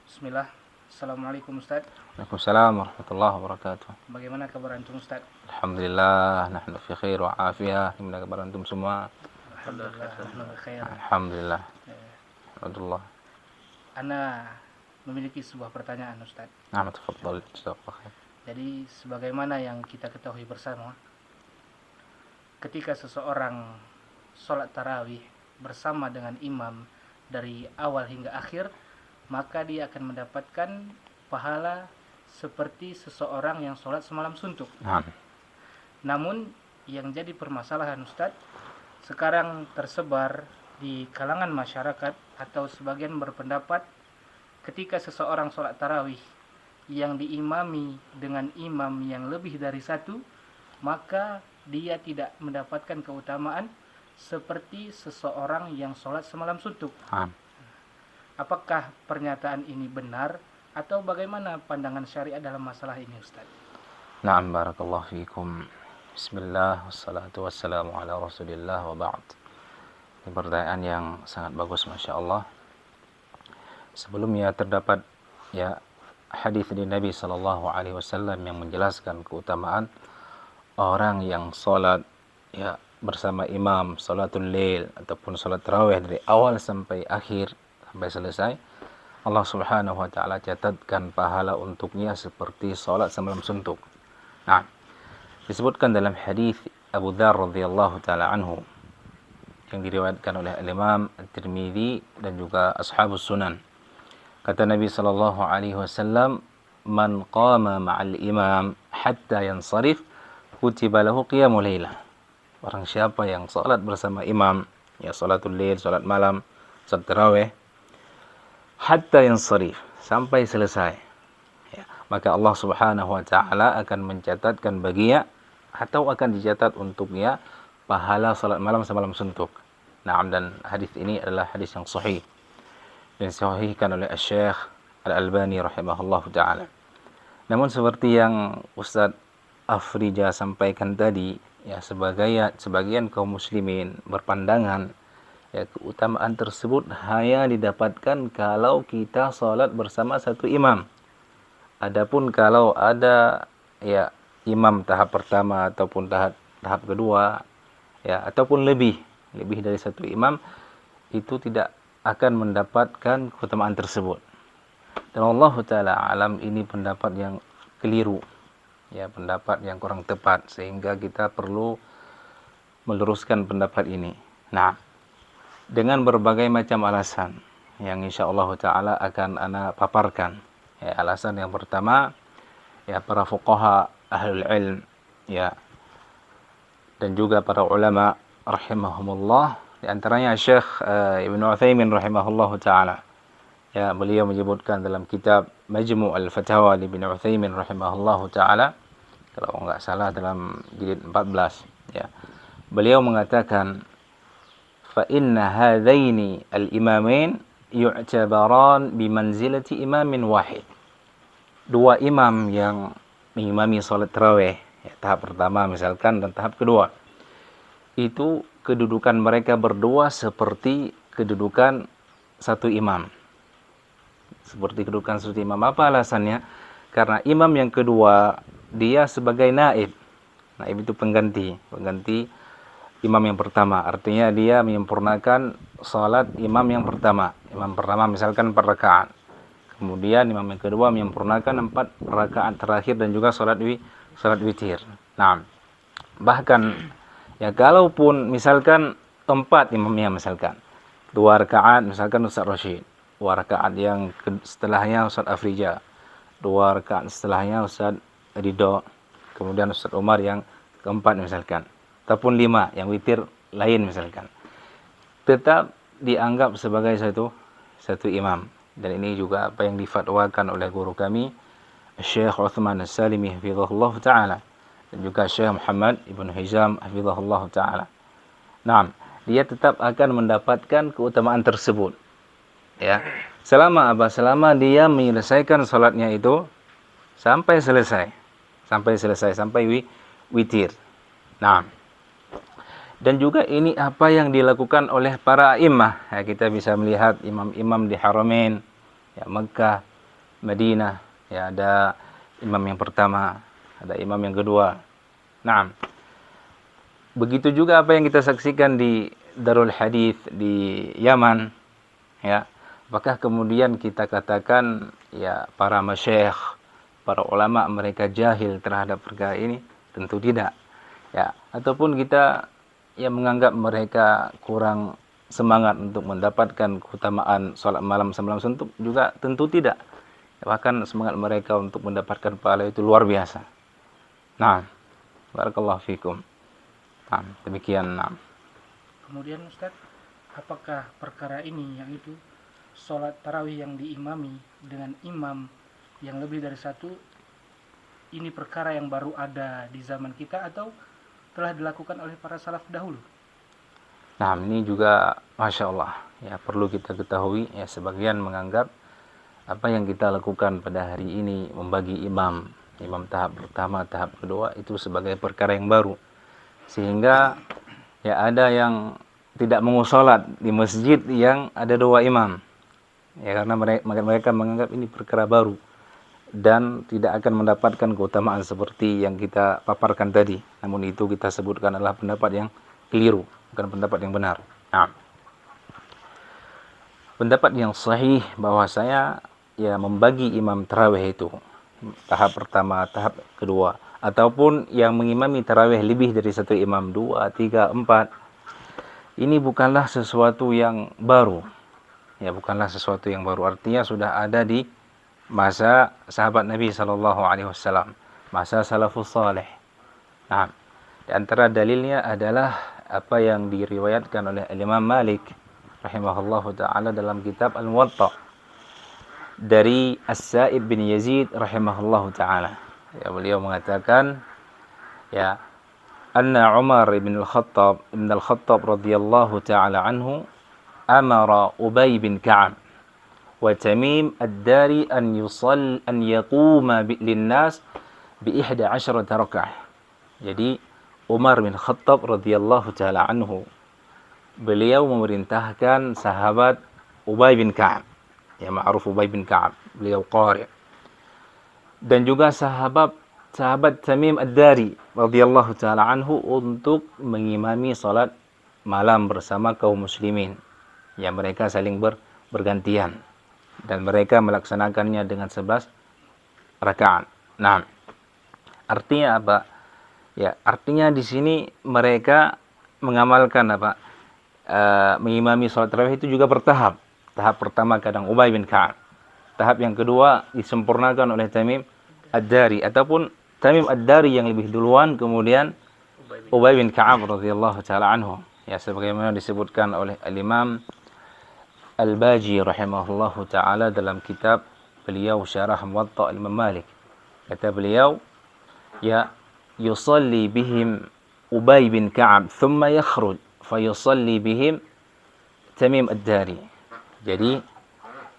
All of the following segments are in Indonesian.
Bismillah. Assalamualaikum Ustaz. Waalaikumsalam warahmatullahi wabarakatuh. Bagaimana kabar antum Ustaz? Alhamdulillah, nahnu fi khair wa afiyah. Gimana kabar antum semua? Alhamdulillah, nahnu bikhair. Alhamdulillah. Alhamdulillah. Ana memiliki sebuah pertanyaan Ustaz. Nah, tafadhal. Jazakallah khair. Jadi sebagaimana yang kita ketahui bersama, ketika seseorang sholat tarawih bersama dengan imam dari awal hingga akhir, maka dia akan mendapatkan pahala seperti seseorang yang sholat semalam suntuk. Nah, Namun yang jadi permasalahan Ustadz, sekarang tersebar di kalangan masyarakat atau sebagian berpendapat ketika seseorang sholat tarawih yang diimami dengan imam yang lebih dari satu, maka dia tidak mendapatkan keutamaan seperti seseorang yang sholat semalam suntuk. nah. Apakah pernyataan ini benar atau bagaimana pandangan syariat dalam masalah ini Ustaz? Na'am, barakallahu fiikum. Bismillah, wassalatu wassalamu ala rasulillah wa ba'd. Ini pertanyaan yang sangat bagus, Masya Allah. Sebelumnya terdapat hadis dari Nabi SAW yang menjelaskan keutamaan orang yang sholat bersama imam, sholatul lail ataupun sholat tarawih dari awal sampai akhir, sampai selesai. Allah Subhanahu wa taala catatkan pahala untuknya seperti salat semalam suntuk. Nah, disebutkan dalam hadis Abu Dzar radhiyallahu taala anhu yang diriwayatkan oleh Imam At-Tirmidzi dan juga Ashabus Sunan. Kata Nabi sallallahu alaihi wasallam, "Man qama ma'al imam hatta yansarif, kutiba lahu qiyamul lailah." Barang siapa yang salat bersama imam, salatul lail, salat malam, salat tarawih, hatta yansarif, sampai selesai, maka Allah Subhanahu wa taala akan mencatatkan baginya atau akan dicatat untuknya pahala salat malam semalam suntuk. Naam, dan hadis ini adalah hadis yang sahih dan disahihkan oleh Syekh Al-Albani rahimahullahu taala. Namun seperti yang Ustaz Afrija sampaikan tadi, sebagian kaum muslimin berpandangan keutamaan tersebut hanya didapatkan kalau kita sholat bersama satu imam. Adapun kalau ada imam tahap pertama ataupun tahap kedua ataupun lebih dari satu imam, itu tidak akan mendapatkan keutamaan tersebut. Dan Allah taala alam, ini pendapat yang keliru, pendapat yang kurang tepat, sehingga kita perlu meluruskan pendapat ini. Nah, dengan berbagai macam alasan yang insyaallah taala akan ana paparkan. Alasan yang pertama, para fuqaha ahlul ilm dan juga para ulama rahimahumullah, di antaranya Syekh Ibnu Utsaimin rahimahullahu taala. Beliau menyebutkan dalam kitab Majmu' al-Fatawa li Ibnu Utsaimin rahimahullahu taala, kalau enggak salah dalam jilid 14, beliau mengatakan, fa inna hadaini al-imamain yu'tabaran bimanzilati imamin wahid. Dua imam yang mengimami salat tarawih, tahap pertama misalkan dan tahap kedua, itu kedudukan mereka berdua seperti kedudukan satu imam. Seperti kedudukan satu imam. Apa alasannya? Karena imam yang kedua dia sebagai naib. Naib itu pengganti imam yang pertama, artinya dia menyempurnakan salat imam yang pertama. Imam pertama misalkan 4 rakaat. Kemudian imam yang kedua menyempurnakan 4 rakaat terakhir dan juga salat witir. Nah, bahkan kalaupun misalkan 4 imamnya, misalkan 2 rakaat misalkan Ustaz Rashid, 2 rakaat yang setelahnya Ustaz Afrija, 2 rakaat setelahnya Ustaz Ridho, kemudian Ustaz Umar yang keempat misalkan, ataupun 5 yang witir lain misalkan, tetap dianggap sebagai satu imam. Dan ini juga apa yang difatwakan oleh guru kami Syekh Uthman As-Salimi hafizahullah ta'ala, dan juga Syekh Muhammad Ibn Hizam hafizahullah ta'ala. Nah, dia tetap akan mendapatkan keutamaan tersebut, selama dia menyelesaikan salatnya itu sampai selesai, sampai witir. Nah, dan juga ini apa yang dilakukan oleh para imam. Kita bisa melihat imam-imam di Haramain, Mekah, Madinah, ya ada imam yang pertama, ada imam yang kedua. Naam. Begitu juga apa yang kita saksikan di Darul Hadith di Yaman, ya. Apakah kemudian kita katakan ya para masyayikh, para ulama mereka jahil terhadap perkara ini? Tentu tidak. Ya, ataupun kita yang menganggap mereka kurang semangat untuk mendapatkan keutamaan salat malam semalam suntuk juga tentu tidak. Bahkan semangat mereka untuk mendapatkan pahala itu luar biasa. Nah, barakallahu fikum. Nah, demikian. Nah. Kemudian Ustaz, apakah perkara ini yaitu sholat tarawih yang diimami dengan imam yang lebih dari satu, ini perkara yang baru ada di zaman kita atau telah dilakukan oleh para salaf dahulu? Nah, ini juga Masya Allah, ya perlu kita ketahui, ya sebagian menganggap apa yang kita lakukan pada hari ini membagi imam tahap pertama, tahap kedua itu sebagai perkara yang baru, sehingga ya ada yang tidak mau sholat di masjid yang ada dua imam, ya karena mereka menganggap ini perkara baru dan tidak akan mendapatkan keutamaan seperti yang kita paparkan tadi. Namun itu kita sebutkan adalah pendapat yang keliru, bukan pendapat yang benar. Nah, pendapat yang sahih bahwasanya ya membagi imam tarawih itu tahap pertama, tahap kedua, ataupun yang mengimami tarawih lebih dari satu imam, 2, 3, 4, ini bukanlah sesuatu yang baru. Ya, bukanlah sesuatu yang baru. Artinya sudah ada di masa sahabat Nabi SAW, masa salafus saleh. Nah, di antara dalilnya adalah apa yang diriwayatkan oleh Imam Malik rahimahullahu taala dalam kitab Al-Muwatta dari As-Sa'ib bin Yazid rahimahullahu taala. Ya, beliau mengatakan ya anna Umar bin Al-Khattab radhiyallahu taala anhu amara Ubay bin Ka'ab wa Tamim ad-Dari an yaquma lin-nas bi 11 raka'ah. Jadi Umar bin Khattab radhiyallahu taala anhu, beliau memerintahkan sahabat Ubay bin Ka'ab, ya ma'ruf Ubay bin Ka'ab, beliau qari, dan juga sahabat Tamim ad-Dari radhiyallahu taala anhu untuk mengimami salat malam bersama kaum muslimin. Ya, mereka saling bergantian dan mereka melaksanakannya dengan 11 rakaat. Nah, artinya apa? Ya, artinya di sini mereka mengamalkan apa? Mengimami salat tarawih itu juga bertahap. Tahap pertama kadang Ubay bin Ka'ab. Tahap yang kedua disempurnakan oleh Tamim ad-Dari, ataupun Tamim ad-Dari yang lebih duluan, kemudian Ubay bin Ka'ab radhiyallahu taala anhu. Ya, sebagaimana disebutkan oleh Al-Imam Al-Baji rahimahullahu taala dalam kitab beliau Syarah Muwatta Imam Malik. Kata beliau, ya yusalli bihim Ubay bin Ka'ab thumma yakhruj fayusalli bihim Tamim ad-Dari. Jadi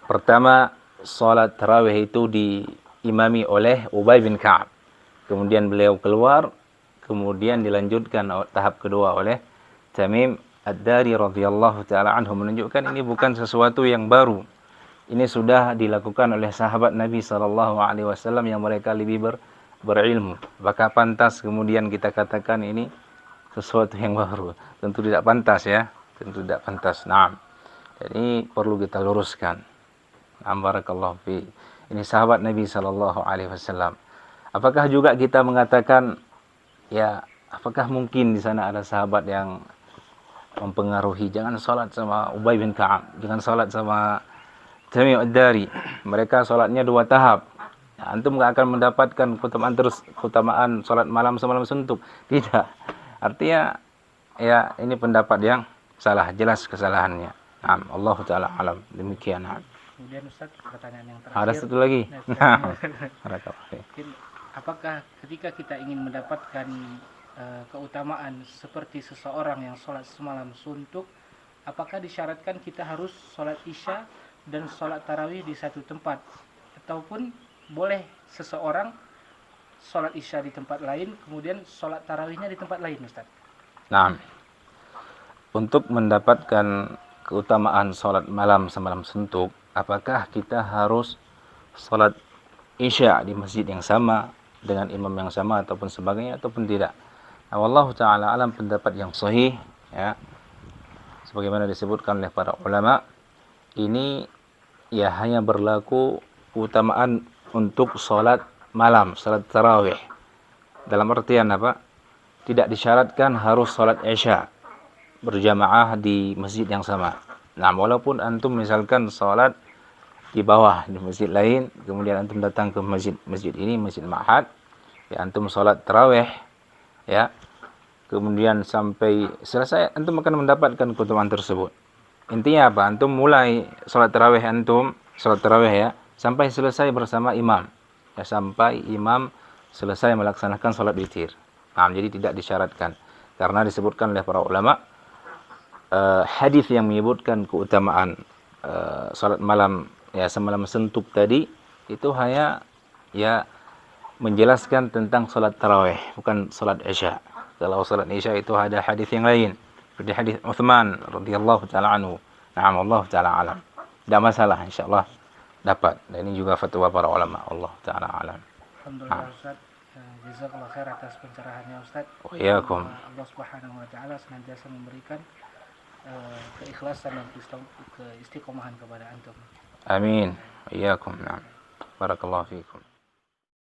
pertama salat tarawih itu diimami oleh Ubay bin Ka'ab. Kemudian beliau keluar, kemudian dilanjutkan tahap kedua oleh Tamim ad-Dari radhiyallahu taala anhu, menunjukkan ini bukan sesuatu yang baru. Ini sudah dilakukan oleh sahabat Nabi sallallahu alaihi wasallam yang mereka lebih berilmu. Maka pantas kemudian kita katakan ini sesuatu yang baru? Tentu tidak pantas, ya. Tentu tidak pantas. Naam. Jadi perlu kita luruskan. Naam, barakallahu fi. Ini sahabat Nabi sallallahu alaihi wasallam. Apakah juga kita mengatakan, ya, apakah mungkin di sana ada sahabat yang mempengaruhi, jangan salat sama Ubay bin Ka'ab, jangan salat sama Tamim ad-Dari, mereka salatnya 2 tahap. Ya, antum enggak akan mendapatkan keutamaan salat malam semalam suntuk. Tidak. Artinya ya ini pendapat yang salah, jelas kesalahannya. Naam, Allah taala alam. Demikian. Kemudian Ustaz, pertanyaan yang terakhir. Ada satu lagi. Mungkin apakah ketika kita ingin mendapatkan keutamaan seperti seseorang yang sholat semalam suntuk, apakah disyaratkan kita harus sholat isya dan sholat tarawih di satu tempat, ataupun boleh seseorang sholat isya di tempat lain kemudian sholat tarawihnya di tempat lain, Ustaz? Nah, untuk mendapatkan keutamaan sholat malam semalam suntuk, apakah kita harus salat Isya di masjid yang sama dengan imam yang sama ataupun sebagainya ataupun tidak. Nah, wallahu taala alam, pendapat yang sahih ya sebagaimana disebutkan oleh para ulama ini ya hanya berlaku keutamaan untuk salat malam, salat tarawih. Dalam artian apa? Tidak disyaratkan harus salat Isya berjamaah di masjid yang sama. Nah, walaupun antum misalkan salat di bawah di masjid lain, kemudian antum datang ke masjid ini, Masjid Ma'had, ya antum salat tarawih ya. Kemudian sampai selesai antum akan mendapatkan keutamaan tersebut. Intinya apa? Antum mulai salat tarawih ya, sampai selesai bersama imam. Ya, sampai imam selesai melaksanakan salat witir. Nah, jadi tidak disyaratkan. Karena disebutkan oleh para ulama hadis yang menyebutkan keutamaan salat malam ya semalam suntuk tadi itu hanya ya menjelaskan tentang salat tarawih, bukan salat Isya. Kalau salat Isya itu ada hadis yang lain, seperti hadis Utsman radhiyallahu taala anhu. Na'am, Allah taala alam. Tidak masalah, insyaallah dapat. Dan ini juga fatwa para ulama. Allah taala alam. Alhamdulillah Ustaz. Jazakallah khair atas pencerahannya Ustaz. Wa iyyakum. Allah Subhanahu wa taala senantiasa memberikan keikhlasan dan keistiqomahan kepada antum. Amin. Wa iyyakum. Na'am. Barakallahu fiikum.